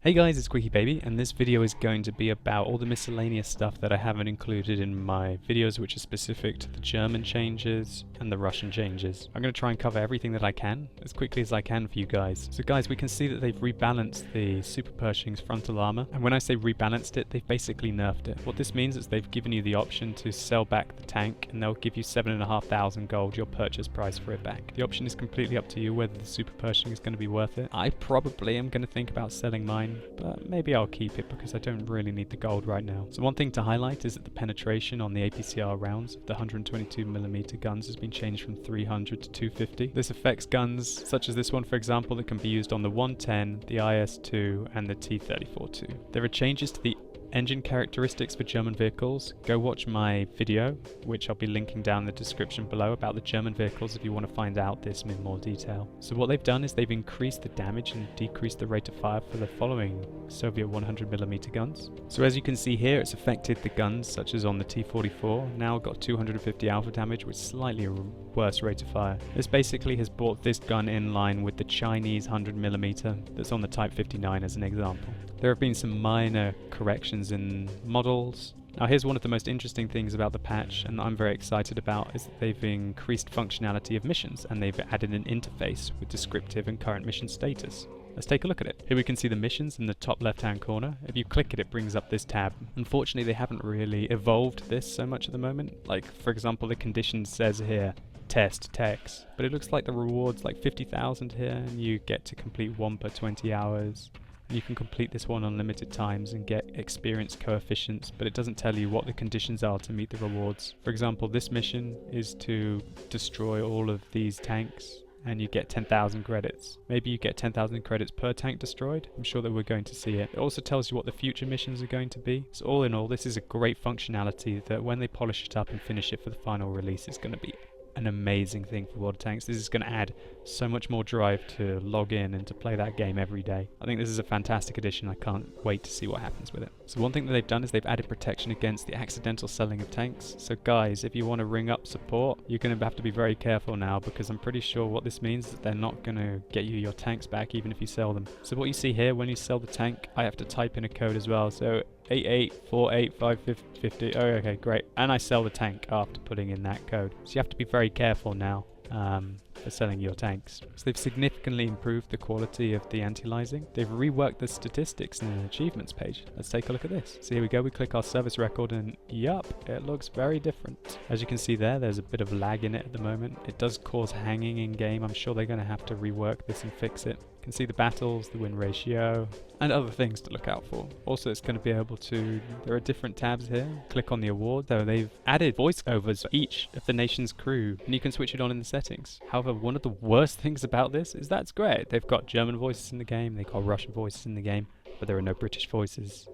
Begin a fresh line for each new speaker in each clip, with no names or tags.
Hey guys, it's QuickyBaby, and this video is going to be about all the miscellaneous stuff that I haven't included in my videos which are specific to the German changes and the Russian changes. I'm going to try and cover everything that I can, as quickly as I can for you guys. So guys, we can see that they've rebalanced the Super Pershing's frontal armor, and when I say rebalanced it, they've basically nerfed it. What this means is they've given you the option to sell back the tank, and they'll give you 7,500 gold, your purchase price for it back. The option is completely up to you whether the Super Pershing is going to be worth it. I probably am going to think about selling mine, but maybe I'll keep it because I don't really need the gold right now. So one thing to highlight is that the penetration on the APCR rounds of the 122mm guns has been changed from 300 to 250. This affects guns such as this one, for example, that can be used on the 110, the IS-2 and the T-34-2. There are changes to the engine characteristics for German vehicles. Go watch my video, which I'll be linking down in the description below, about the German vehicles if you want to find out this in more detail. So what they've done is they've increased the damage and decreased the rate of fire for the following Soviet 100mm guns. So as you can see here, it's affected the guns such as on the T-44, now got 250 alpha damage with slightly a worse rate of fire. This basically has brought this gun in line with the Chinese 100mm that's on the Type 59 as an example. There have been some minor corrections in models. Now here's one of the most interesting things about the patch, and that I'm very excited about, is that they've increased functionality of missions and they've added an interface with descriptive and current mission status. Let's take a look at it. Here we can see the missions in the top left hand corner. If you click it, it brings up this tab. Unfortunately, they haven't really evolved this so much at the moment. Like, for example, the condition says here test text, but it looks like the rewards like 50,000 here, and you get to complete one per 20 hours. You can complete this one on limited times and get experience coefficients, but it doesn't tell you what the conditions are to meet the rewards. For example, this mission is to destroy all of these tanks and you get 10,000 credits. Maybe you get 10,000 credits per tank destroyed. I'm sure that we're going to see it. It also tells you what the future missions are going to be. So all in all, this is a great functionality that when they polish it up and finish it for the final release, it's going to be an amazing thing for World of Tanks. This is going to add so much more drive to log in and to play that game every day. I think this is a fantastic addition. I can't wait to see what happens with it. So one thing that they've done is they've added protection against the accidental selling of tanks. So guys, if you want to ring up support, you're going to have to be very careful now, because I'm pretty sure what this means is that they're not going to get you your tanks back even if you sell them. So what you see here, when you sell the tank, I have to type in a code as well. So 88485550. Oh, okay, great. And I sell the tank after putting in that code. So you have to be very careful now for selling your tanks. So they've significantly improved the quality of the anti-aliasing. They've reworked the statistics in the achievements page. Let's take a look at this. So here we go, we click our service record and yup, it looks very different. As you can see there's a bit of lag in it at the moment. It does cause hanging in game. I'm sure they're going to have to rework this and fix it. You can see the battles, the win ratio, and other things to look out for. Also, it's going to be able to, there are different tabs here. Click on the award, though they've added voiceovers for each of the nation's crew, and you can switch it on in the settings. However, one of the worst things about this is that's great. They've got German voices in the game, they've got Russian voices in the game, but there are no British voices.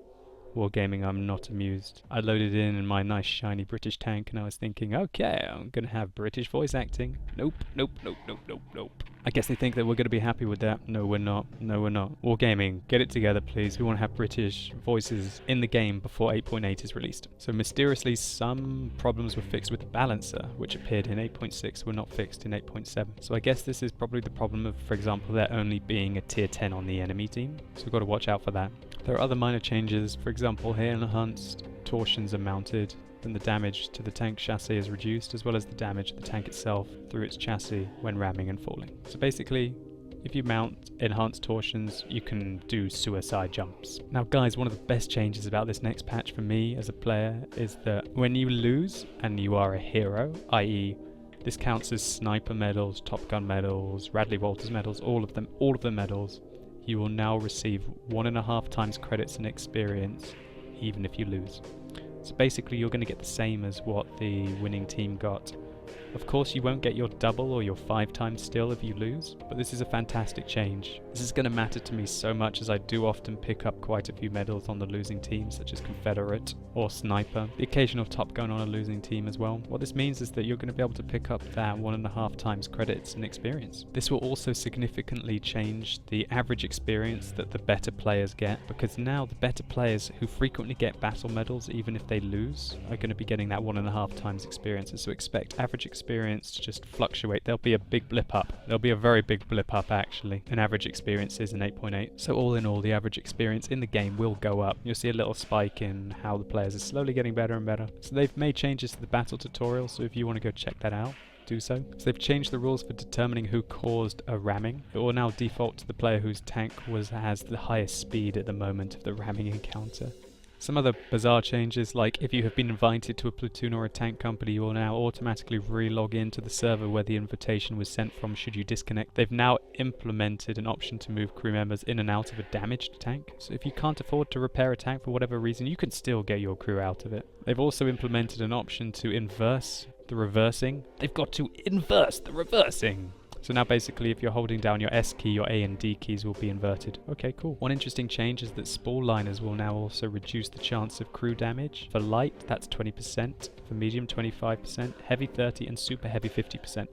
Wargaming, I'm not amused. I loaded in my nice shiny British tank and I was thinking, okay, I'm gonna have British voice acting. Nope, nope, nope, nope, nope, nope. I guess they think that we're gonna be happy with that. No, we're not. No, we're not. Wargaming, get it together, please. We want to have British voices in the game before 8.8 is released. So mysteriously, some problems were fixed with the balancer, which appeared in 8.6, were not fixed in 8.7. So I guess this is probably the problem of, for example, there only being a tier 10 on the enemy team. So we've got to watch out for that. There are other minor changes. For example, here enhanced torsions are mounted, then the damage to the tank chassis is reduced, as well as the damage to the tank itself through its chassis when ramming and falling. So basically, if you mount enhanced torsions, you can do suicide jumps. Now guys, one of the best changes about this next patch for me as a player is that when you lose and you are a hero, i.e. this counts as sniper medals, Top Gun medals, Radley Walters medals, all of the medals, you will now receive 1.5 times credits and experience even if you lose. So basically you're going to get the same as what the winning team got. Of course you won't get your double or your 5 times still if you lose, but this is a fantastic change. This is going to matter to me so much, as I do often pick up quite a few medals on the losing team, such as Confederate or Sniper, the occasional Top Gun on a losing team as well. What this means is that you're going to be able to pick up that 1.5 times credits and experience. This will also significantly change the average experience that the better players get, because now the better players who frequently get battle medals even if they lose are going to be getting that 1.5 times experience. So expect average average experience to just fluctuate. There'll be a big blip up. There'll be a very big blip up actually. An average experience is an 8.8. So all in all, the average experience in the game will go up. You'll see a little spike in how the players are slowly getting better and better. So they've made changes to the battle tutorial, so if you want to go check that out, do so. So they've changed the rules for determining who caused a ramming. It will now default to the player whose tank has the highest speed at the moment of the ramming encounter. Some other bizarre changes, like if you have been invited to a platoon or a tank company, you will now automatically re-log into the server where the invitation was sent from should you disconnect. They've now implemented an option to move crew members in and out of a damaged tank. So if you can't afford to repair a tank for whatever reason, you can still get your crew out of it. They've also implemented an option to inverse the reversing. They've got to inverse the reversing! So now basically if you're holding down your S key, your A and D keys will be inverted. Okay, cool. One interesting change is that spool liners will now also reduce the chance of crew damage. For light, that's 20%. For medium, 25%. Heavy, 30%. And super heavy, 50%.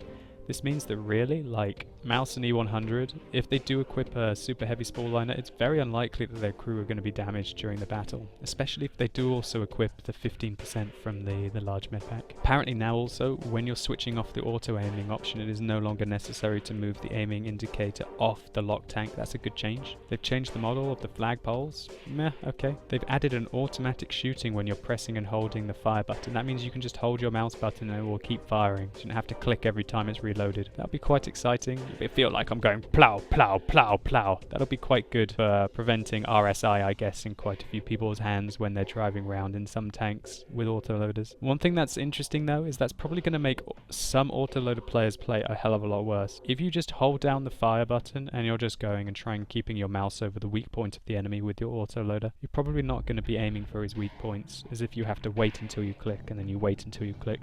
This means that really, like Mouse and E100, if they do equip a super heavy spool liner, it's very unlikely that their crew are going to be damaged during the battle, especially if they do also equip the 15% from the large med pack. Apparently now also, when you're switching off the auto aiming option, it is no longer necessary to move the aiming indicator off the lock tank. That's a good change. They've changed the model of the flagpoles. Meh, okay. They've added an automatic shooting when you're pressing and holding the fire button. That means you can just hold your mouse button and it will keep firing. You shouldn't have to click every time it's reloaded. That'll be quite exciting. It feel like I'm going plow, plow, plow, plow. That'll be quite good for preventing RSI, I guess, in quite a few people's hands when they're driving around in some tanks with autoloaders. One thing that's interesting though is that's probably going to make some autoloader players play a hell of a lot worse. If you just hold down the fire button and you're just going and trying keeping your mouse over the weak point of the enemy with your autoloader, you're probably not going to be aiming for his weak points, as if you have to wait until you click and then you wait until you click.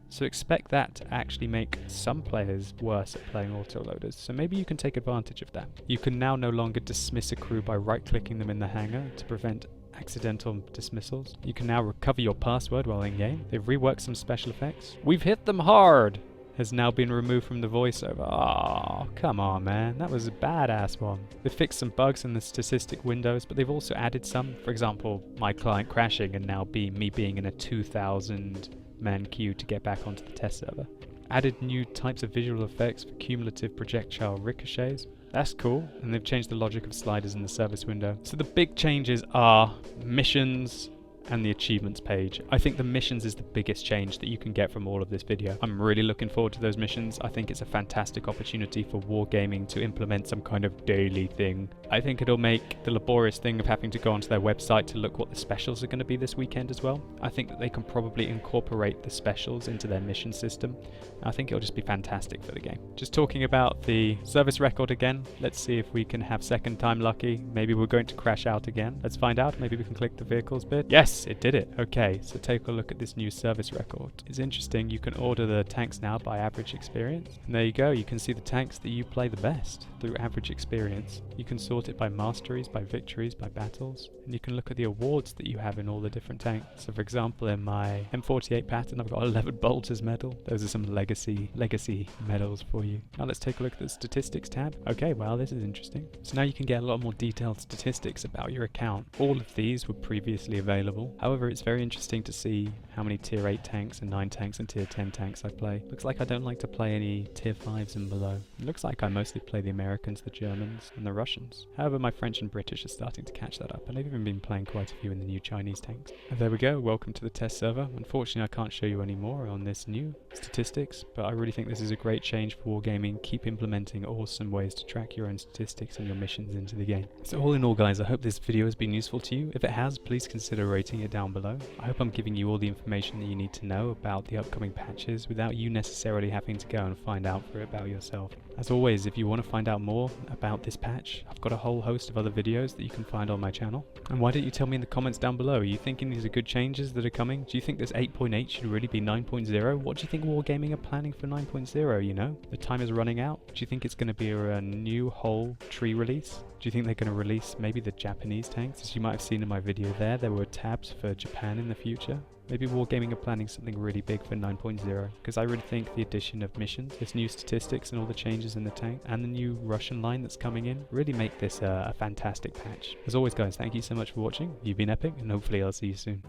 So expect that to actually make some players worse at playing autoloaders, so maybe you can take advantage of that. You can now no longer dismiss a crew by right-clicking them in the hangar to prevent accidental dismissals. You can now recover your password while in game. They've reworked some special effects. We've hit them hard! Has now been removed from the voiceover. Oh, come on, man. That was a badass one. They fixed some bugs in the statistic windows, but they've also added some. For example, my client crashing and now me being in a 2,000 man queue to get back onto the test server. Added new types of visual effects for cumulative projectile ricochets. That's cool. And they've changed the logic of sliders in the service window. So the big changes are missions and the achievements page. I think the missions is the biggest change that you can get from all of this video. I'm really looking forward to those missions. I think it's a fantastic opportunity for Wargaming to implement some kind of daily thing. I think it'll make the laborious thing of having to go onto their website to look what the specials are going to be this weekend as well. I think that they can probably incorporate the specials into their mission system. I think it'll just be fantastic for the game. Just talking about the service record again, let's see if we can have second time lucky. Maybe we're going to crash out again. Let's find out. Maybe we can click the vehicles bit. Yes, it did it. Okay, so take a look at this new service record. It's interesting. You can order the tanks now by average experience. And there you go. You can see the tanks that you play the best through average experience. You can sort it by masteries, by victories, by battles. And you can look at the awards that you have in all the different tanks. So for example, in my M48 pattern, I've got 11 Bolters medal. Those are some legacy medals for you. Now let's take a look at the statistics tab. Okay, well, this is interesting. So now you can get a lot more detailed statistics about your account. All of these were previously available. However, it's very interesting to see how many tier 8 tanks and 9 tanks and tier 10 tanks I play. Looks like I don't like to play any tier 5s and below. It looks like I mostly play the Americans, the Germans, and the Russians. However, my French and British are starting to catch that up, and I've even been playing quite a few in the new Chinese tanks. And there we go, welcome to the test server. Unfortunately, I can't show you any more on this new statistics, but I really think this is a great change for Wargaming. Keep implementing awesome ways to track your own statistics and your missions into the game. So all in all, guys, I hope this video has been useful to you. If it has, please consider rating it down below. I hope I'm giving you all the information that you need to know about the upcoming patches without you necessarily having to go and find out for it about yourself. As always, if you want to find out more about this patch, I've got a whole host of other videos that you can find on my channel. And why don't you tell me in the comments down below, are you thinking these are good changes that are coming? Do you think this 8.8 should really be 9.0? What do you think Wargaming are planning for 9.0, you know? The time is running out. Do you think it's going to be a new whole tree release? Do you think they're going to release maybe the Japanese tanks? As you might have seen in my video there were tabs for Japan in the future. Maybe Wargaming are planning something really big for 9.0, because I really think the addition of missions, this new statistics and all the changes in the tank, and the new Russian line that's coming in, really make this a fantastic patch. As always, guys, thank you so much for watching. You've been epic, and hopefully I'll see you soon.